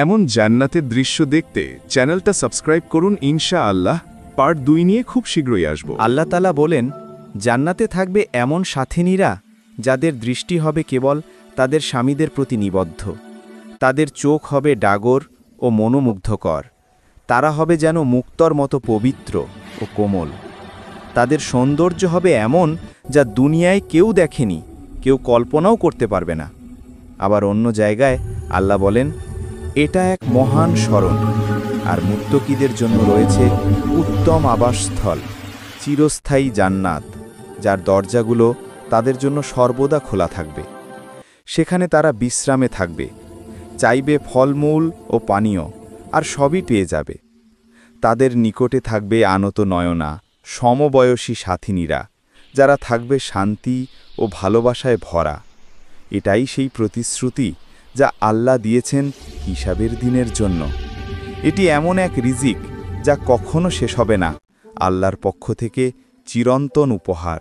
এমন জান্নাতের দৃশ্য দেখতে চ্যানেলটা সাবস্ক্রাইব করুন ইনশাআল্লাহ। পার্ট 2 নিয়ে খুব শীঘ্রই আসব। আল্লাহ তাআলা বলেন, জান্নাতে থাকবে এমন সাথিনীরা যাদের দৃষ্টি হবে কেবল তাদের স্বামীদের প্রতি নিবদ্ধ। তাদের চোখ হবে ডাগর ও মনোমুগ্ধকর। তারা হবে যেন মুক্তর মতো পবিত্র ও কোমল। তাদের সৌন্দর্য হবে এমন যা দুনিয়ায় কেউ দেখেনি, কেউ কল্পনাও করতে পারবে না। আবার অন্য জায়গায় আল্লাহ বলেন, এটা এক মহান স্মরণ, আর মুত্তকিদের জন্য রয়েছে উত্তম আবাসস্থল, চিরস্থায়ী জান্নাত, যার দরজাগুলো তাদের জন্য সর্বদা খোলা থাকবে। সেখানে তারা বিশ্রামে থাকবে, চাইবে ফলমূল ও পানীয়, আর সবই পেয়ে যাবে। তাদের নিকটে থাকবে আনত নয়না, সমবয়সী সাথিনীরা, যারা থাকবে শান্তি ও ভালোবাসায় ভরা। এটাই সেই প্রতিশ্রুতি যা আল্লাহ দিয়েছেন হিসাবের দিনের জন্য। এটি এমন এক রিজিক যা কখনো শেষ হবে না, আল্লাহর পক্ষ থেকে চিরন্তন উপহার।